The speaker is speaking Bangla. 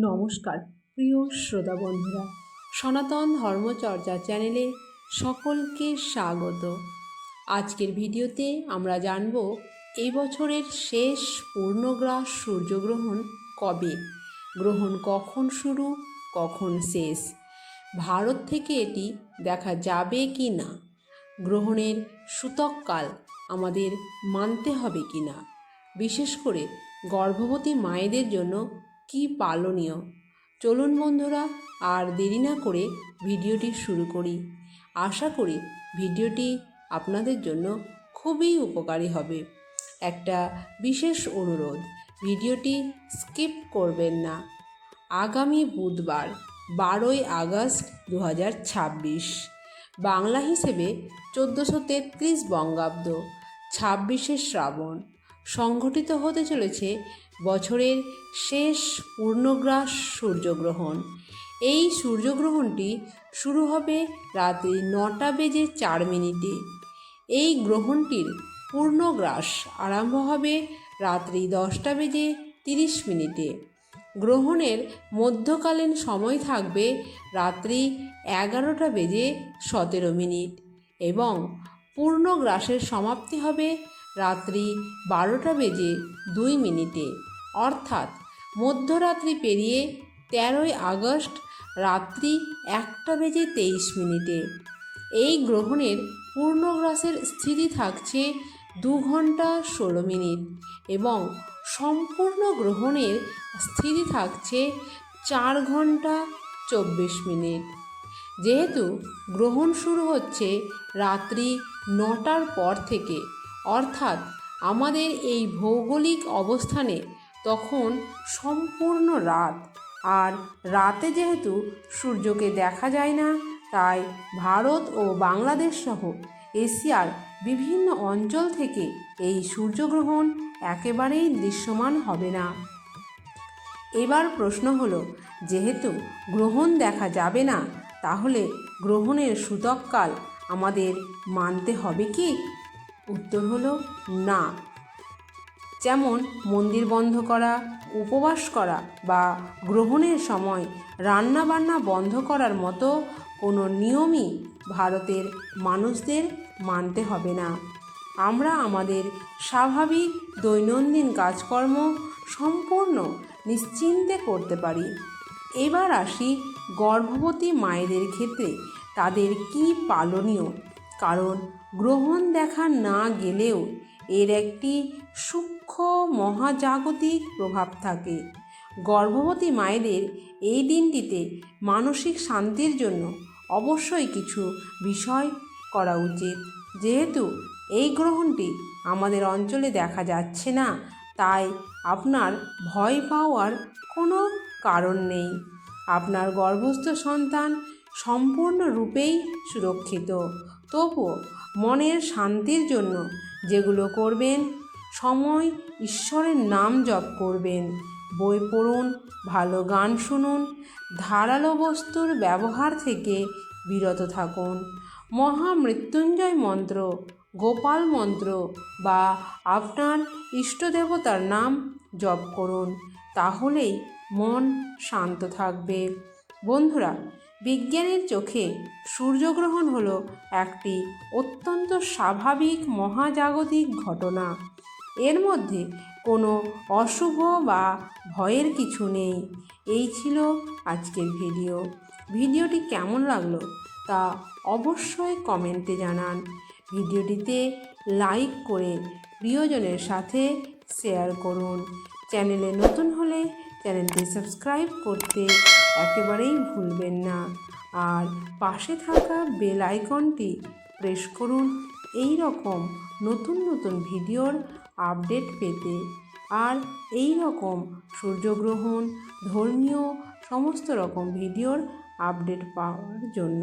নমস্কার প্রিয় শ্রোতা বন্ধুরা, সনাতন ধর্মচর্চা চ্যানেলে সকলকে স্বাগত। আজকের ভিডিওতে আমরা জানব এই বছরের শেষ পূর্ণগ্রাস সূর্যগ্রহণ কবে, গ্রহণ কখন শুরু কখন শেষ, ভারত থেকে এটি দেখা যাবে কি না, গ্রহণের সূতককাল আমাদের মানতে হবে কি না, বিশেষ করে গর্ভবতী মায়েদের জন্য কি পালনীয়। চলুন বন্ধুরা, আর দেরি না করে ভিডিওটি শুরু করি। আশা করি ভিডিওটি আপনাদের জন্য খুবই উপকারী হবে। একটা বিশেষ অনুরোধ, ভিডিওটি স্কিপ করবেন না। আগামী বুধবার 12ই আগস্ট 2026, বাংলা হিসেবে 1433 বঙ্গাব্দ, 26শে শ্রাবণ, সংঘটিত হতে চলেছে বছরের শেষ পূর্ণগ্রাস সূর্যগ্রহণ। এই সূর্যগ্রহণটি শুরু হবে রাত্রি 9:04। এই গ্রহণটির পূর্ণগ্রাস আরম্ভ হবে রাত্রি 10:30। গ্রহণের মধ্যকালীন সময় থাকবে রাত্রি 11:17 এবং পূর্ণগ্রাসের সমাপ্তি হবে রাত্রি 12:02। অর্থাৎ মধ্যরাত্রি পেরিয়ে 13ই আগস্ট রাত্রি 1:23। এই গ্রহণের পূর্ণগ্রাসের স্থিতি থাকছে 2 ঘন্টা 16 মিনিট এবং সম্পূর্ণ গ্রহণের স্থিতি থাকছে 4 ঘন্টা 24 মিনিট। যেহেতু গ্রহণ শুরু হচ্ছে রাত্রি 9টার পর থেকে, অর্থাৎ আমাদের এই ভৌগোলিক অবস্থানে তখন সম্পূর্ণ রাত, আর রাতে যেহেতু সূর্যকে দেখা যায় না, তাই ভারত ও বাংলাদেশ সহ এশিয়ার বিভিন্ন অঞ্চল থেকে এই সূর্যগ্রহণ একেবারেই দৃশ্যমান হবে না। এবার প্রশ্ন হলো, যেহেতু গ্রহণ দেখা যাবে না, তাহলে গ্রহণের সূতককাল আমাদের মানতে হবে কি? উত্তর হলো না। যেমন মন্দির বন্ধ করা, উপবাস করা বা গ্রহণের সময় রান্নাবান্না বন্ধ করার মতো কোনো নিয়মই ভারতের মানুষদের মানতে হবে না। আমরা আমাদের স্বাভাবিক দৈনন্দিন কাজকর্ম সম্পূর্ণ নিশ্চিন্তে করতে পারি। এবার আসি গর্ভবতী মায়েদের ক্ষেত্রে তাদের কি পালনীয়, কারণ গ্রহণ দেখা না গেলেও এর একটি সূক্ষ্ম মহাজাগতিক প্রভাব থাকে। গর্ভবতী মায়েদের এই দিনটিতে মানসিক শান্তির জন্য অবশ্যই কিছু বিষয় করা উচিত। যেহেতু এই গ্রহণটি আমাদের অঞ্চলে দেখা যাচ্ছে না, তাই আপনার ভয় পাওয়ার কোনো কারণ নেই। আপনার গর্ভস্থ সন্তান সম্পূর্ণরূপেই সুরক্ষিত। তবুও মনের শান্তির জন্য যেগুলো করবেন: সময় ঈশ্বরের নাম জপ করবেন, বই পড়ুন, ভালো গান শুনুন, ধারালো বস্তুর ব্যবহার থেকে বিরত থাকুন, মহামৃত্যুঞ্জয় মন্ত্র, গোপাল মন্ত্র বা আপনার ইষ্টদেবতার নাম জপ করুন, তাহলেই মন শান্ত থাকবে। বন্ধুরা, বিজ্ঞানের চোখে সূর্যগ্রহণ হলো একটি অত্যন্ত স্বাভাবিক মহাজাগতিক ঘটনা। এর মধ্যে কোনো অশুভ বা ভয়ের কিছু নেই। এই ছিল আজকের ভিডিওটি কেমন লাগলো তা অবশ্যই কমেন্টে জানান। ভিডিওটিতে লাইক করে প্রিয়জনের সাথে শেয়ার করুন। চ্যানেলে নতুন হলে চ্যানেলটি সাবস্ক্রাইব করতে একেবারেই ভুলবেন না, আর পাশে থাকা বেল আইকনটি প্রেস করুন এই রকম নতুন নতুন ভিডিওর আপডেট পেতে, আর এই রকম সূর্যগ্রহণ, ধর্মীয় সমস্ত রকম ভিডিওর আপডেট পাওয়ার জন্য।